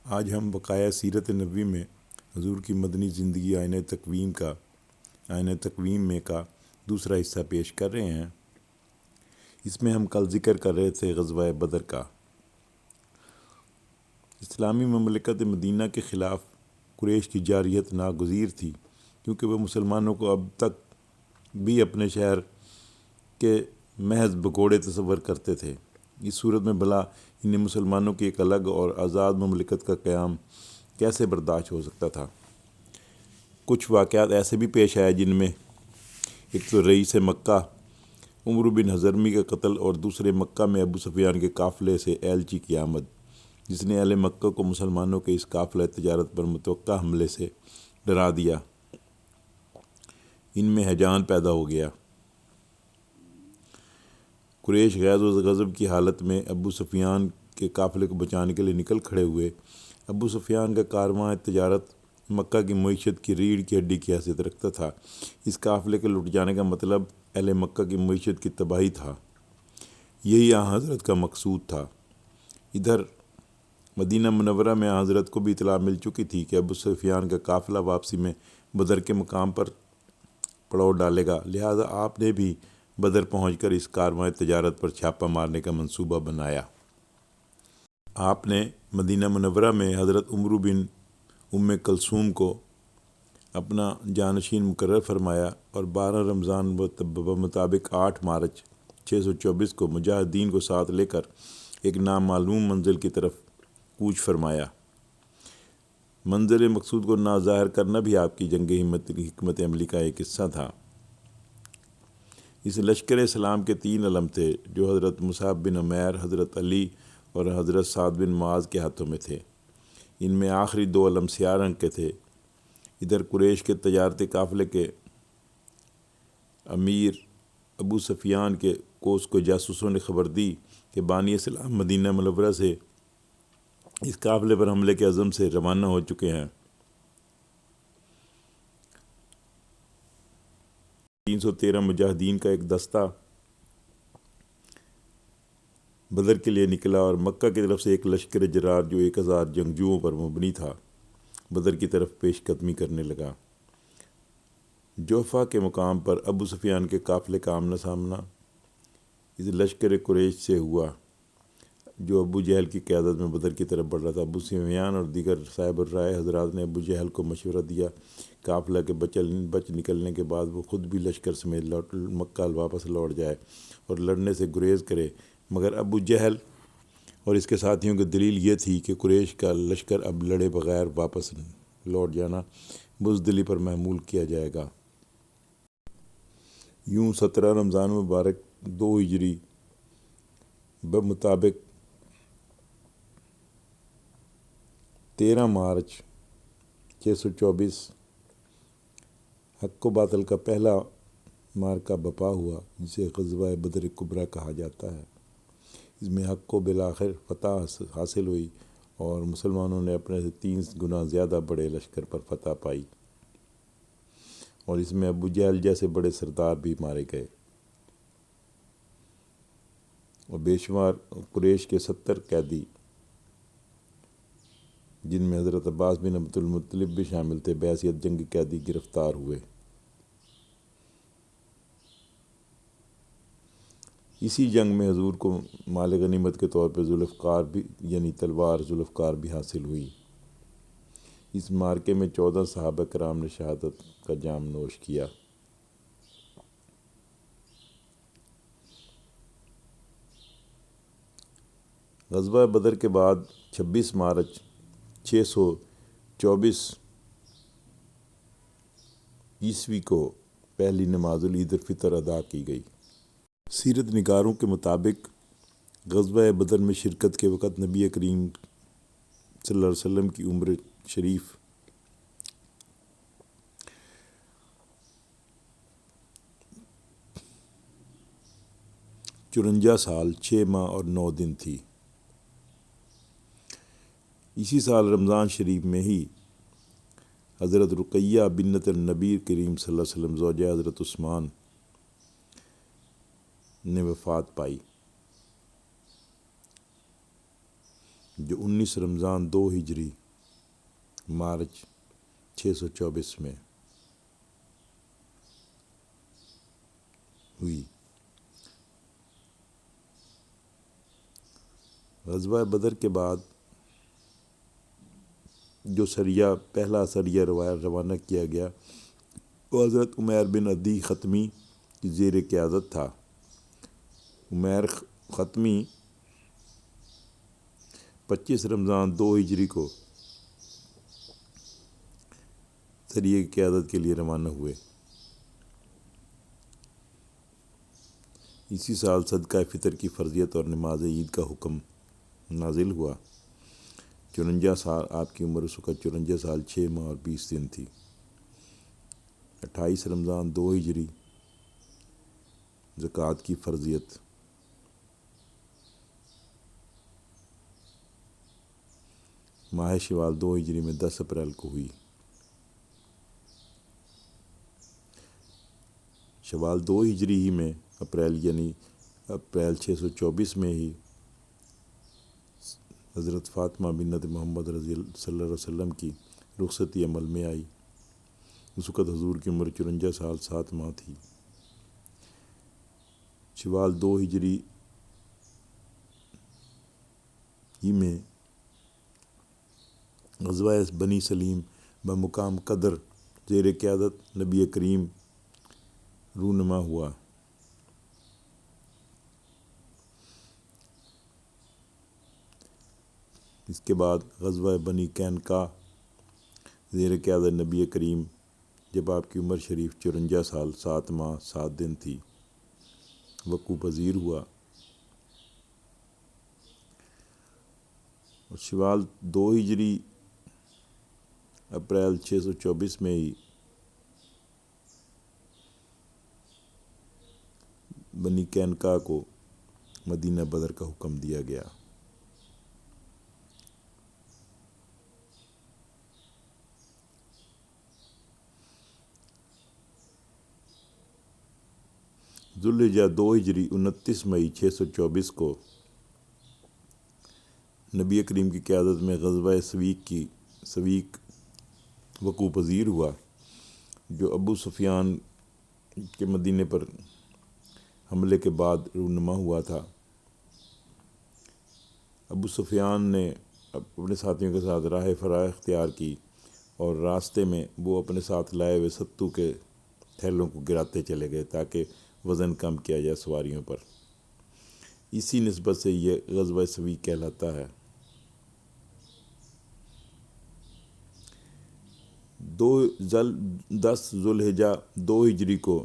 آج ہم بقایا سیرت نبوی میں حضور کی مدنی زندگی آئینہ تقویم میں کا دوسرا حصہ پیش کر رہے ہیں۔ اس میں ہم کل ذکر کر رہے تھے غزوہ بدر کا۔ اسلامی مملکت مدینہ کے خلاف قریش کی جارحیت ناگزیر تھی، کیونکہ وہ مسلمانوں کو اب تک بھی اپنے شہر کے محض بگوڑے تصور کرتے تھے۔ اس صورت میں بھلا انہیں مسلمانوں کی ایک الگ اور آزاد مملکت کا قیام کیسے برداشت ہو سکتا تھا؟ کچھ واقعات ایسے بھی پیش آئے جن میں ایک تو رئیس مکہ عمرو بن حضرمی کا قتل اور دوسرے مکہ میں ابو سفیان کے قافلے سے ایلچی کی آمد، جس نے اہل مکہ کو مسلمانوں کے اس قافلہ تجارت پر متوقع حملے سے ڈرا دیا۔ ان میں ہیجان پیدا ہو گیا۔ قریش غیظ و غضب کی حالت میں ابو سفیان کے قافلے کو بچانے کے لیے نکل کھڑے ہوئے۔ ابو سفیان کا کارواں تجارت مکہ کی معیشت کی ریڑھ کی ہڈی کی حیثیت رکھتا تھا۔ اس قافلے کے لٹ جانے کا مطلب اہل مکہ کی معیشت کی تباہی تھا۔ یہی آن حضرت کا مقصود تھا۔ ادھر مدینہ منورہ میں آن حضرت کو بھی اطلاع مل چکی تھی کہ ابو سفیان کا قافلہ واپسی میں بدر کے مقام پر پڑاؤ ڈالے گا، لہذا آپ نے بھی بدر پہنچ کر اس کارواں تجارت پر چھاپہ مارنے کا منصوبہ بنایا۔ آپ نے مدینہ منورہ میں حضرت عمرو بن ام کلثوم کو اپنا جانشین مقرر فرمایا اور 12 رمضان بمطابق 8 مارچ 624 کو مجاہدین کو ساتھ لے کر ایک نامعلوم منزل کی طرف کوچ فرمایا۔ منزل مقصود کو ناظاہر کرنا بھی آپ کی جنگ حکمت عملی کا ایک حصہ تھا۔ اس لشکر اسلام کے 3 علم تھے جو حضرت مصعب بن عمیر، حضرت علی اور حضرت سعد بن معاذ کے ہاتھوں میں تھے۔ ان میں آخری 2 علم سیاہ رنگ کے تھے۔ ادھر قریش کے تجارتی قافلے کے امیر ابو سفیان کے کوس کو جاسوسوں نے خبر دی کہ بانی اسلام مدینہ منورہ سے اس قافلے پر حملے کے عزم سے روانہ ہو چکے ہیں۔ 313 مجاہدین کا ایک دستہ بدر کے لیے نکلا اور مکہ کی طرف سے ایک لشکر جرار جو 1000 جنگجوؤں پر مبنی تھا بدر کی طرف پیش قدمی کرنے لگا۔ جوفہ کے مقام پر ابو سفیان کے قافلے کا آمنا سامنا اس لشکر قریش سے ہوا جو ابو جہل کی قیادت میں بدر کی طرف بڑھ رہا تھا۔ ابو سفیان اور دیگر صاحب الرائے حضرات نے ابو جہل کو مشورہ دیا قافلہ کے بچ نکلنے کے بعد وہ خود بھی لشکر سمیت مکہ واپس لوٹ جائے اور لڑنے سے گریز کرے، مگر ابو جہل اور اس کے ساتھیوں کی دلیل یہ تھی کہ قریش کا لشکر اب لڑے بغیر واپس لوٹ جانا بزدلی پر محمول کیا جائے گا۔ یوں 17 رمضان مبارک 2 ہجری بمطابق 13 مارچ 624 حق و باطل کا پہلا معرکہ برپا ہوا، جسے غزوہ بدر کبریٰ کہا جاتا ہے۔ اس میں حق کو بالآخر فتح حاصل ہوئی اور مسلمانوں نے اپنے سے 3 گنا زیادہ بڑے لشکر پر فتح پائی، اور اس میں ابو جہل جیسے بڑے سردار بھی مارے گئے اور بے شمار قریش کے 70 قیدی، جن میں حضرت عباس بن عبد المطلب بھی شامل تھے، بحیثیت جنگی قیدی گرفتار ہوئے۔ اسی جنگ میں حضور کو مال غنیمت کے طور پہ ذوالفقار بھی یعنی تلوار ذوالفقار بھی حاصل ہوئی۔ اس معرکے میں 14 صحابہ کرام نے شہادت کا جام نوش کیا۔ غزوہ بدر کے بعد 26 مارچ 624 عیسوی کو پہلی نماز العید الفطر ادا کی گئی۔ سیرت نگاروں کے مطابق غزوہ بدر میں شرکت کے وقت نبی کریم صلی اللہ علیہ وسلم کی عمر شریف 54 سال 6 ماہ اور 9 دن تھی۔ اسی سال رمضان شریف میں ہی حضرت رقیہ بنت النبی کریم صلی اللہ علیہ وسلم زوجہ حضرت عثمان نے وفات پائی، جو 19 رمضان 2 ہجری مارچ 624 میں ہوئی۔ غزوہ بدر کے بعد جو پہلا سریہ روانہ کیا گیا وہ حضرت عمیر بن عدی ختمی کی زیر قیادت تھا۔ عمیر ختمی 25 رمضان 2 ہجری کو سریے کی قیادت کے لیے روانہ ہوئے۔ اسی سال صدقہ فطر کی فرضیت اور نماز عید کا حکم نازل ہوا۔ 54 سال آپ کی عمر، اس وقت 54 سال 6 ماہ اور 20 دن تھی۔ 28 رمضان 2 ہجری زکوٰۃ کی فرضیت۔ ماہ شوال 2 ہجری میں 10 اپریل کو ہوئی۔ شوال 2 ہجری ہی میں اپریل 624 میں ہی حضرت فاطمہ بنت محمد صلی اللہ علیہ وسلم کی رخصتی عمل میں آئی۔ اس وقت حضور کی عمر 54 سال 7 ماہ تھی۔ شوال 2 ہجری ہی میں غزوہ بنی سلیم بمقام قدر زیر قیادت نبی کریم رونما ہوا۔ اس کے بعد غزوہ بنی قینقاع زیر قیادت نبی کریم، جب آپ کی عمر شریف 54 سال 7 ماہ 7 دن تھی، وقوع پذیر ہوا۔ اور شوال 2 ہجری اپریل 624 میں ہی بنی قینقاع کو مدینہ بدر کا حکم دیا گیا۔ ذوالحجہ 2 ہجری 29 مئی 624 کو نبی کریم کی قیادت میں غزوہ سویق وقوع پذیر ہوا، جو ابو سفیان کے مدینے پر حملے کے بعد رونما ہوا تھا۔ ابو سفیان نے اپنے ساتھیوں کے ساتھ راہ فرار اختیار کی اور راستے میں وہ اپنے ساتھ لائے ہوئے ستو کے تھیلوں کو گراتے چلے گئے تاکہ وزن کم کیا جائے سواریوں پر۔ اسی نسبت سے یہ غزوہ سویق کہلاتا ہے۔ 10 ذوالحجہ 2 ہجری کو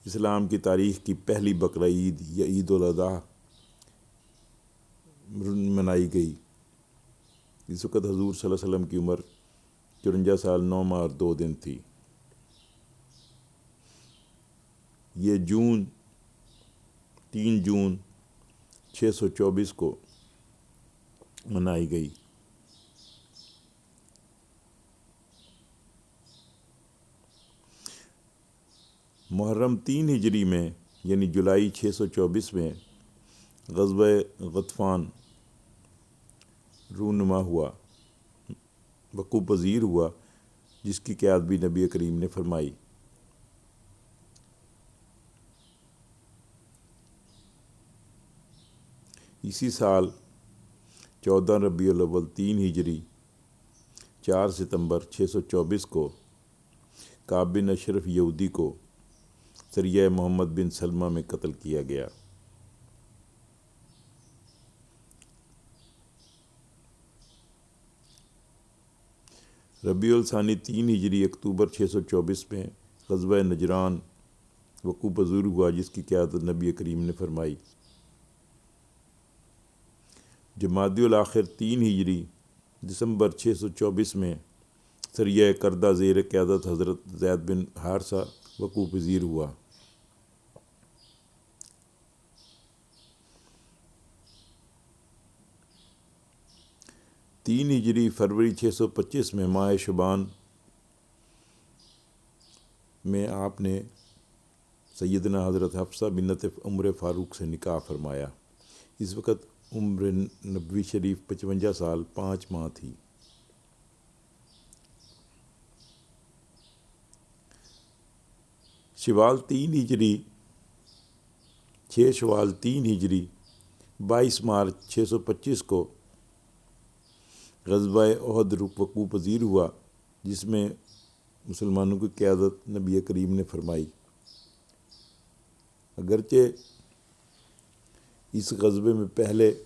اسلام کی تاریخ کی پہلی بقرہ عید یا عید الاضحیٰ منائی گئی۔ اس وقت حضور صلی اللہ علیہ وسلم کی عمر 54 سال 9 ماہ اور 2 دن تھی۔ یہ 3 جون 624 کو منائی گئی۔ محرم 3 ہجری میں یعنی جولائی 624 میں غزوہ غطفان رونما ہوا، وقوع پذیر ہوا، جس کی قیادت بھی نبی کریم نے فرمائی۔ اسی سال 14 ربیع الاول 3 ہجری 4 ستمبر 624 کو کعب بن اشرف یہودی کو سریہ محمد بن سلمہ میں قتل کیا گیا۔ ربیع الثانی 3 ہجری اکتوبر 624 میں غزوہ نجران وقوع پذیر ہوا، جس کی قیادت نبی کریم نے فرمائی۔ جمادی الاخر 3 ہجری دسمبر 624 میں سریہ کردہ زیر قیادت حضرت زید بن حارثہ وقوع پذیر ہوا۔ تین ہجری فروری 625 میں ماہ شعبان میں آپ نے سیدنا حضرت حفصہ بنت عمر فاروق سے نکاح فرمایا۔ اس وقت عمر نبوی شریف 55 سال 5 ماہ تھی۔ شوال 3 ہجری 22 مارچ 625 کو غزوہ احد وقوع پذیر ہوا، جس میں مسلمانوں کی قیادت نبی کریم نے فرمائی۔ اگرچہ اس غزوے میں پہلے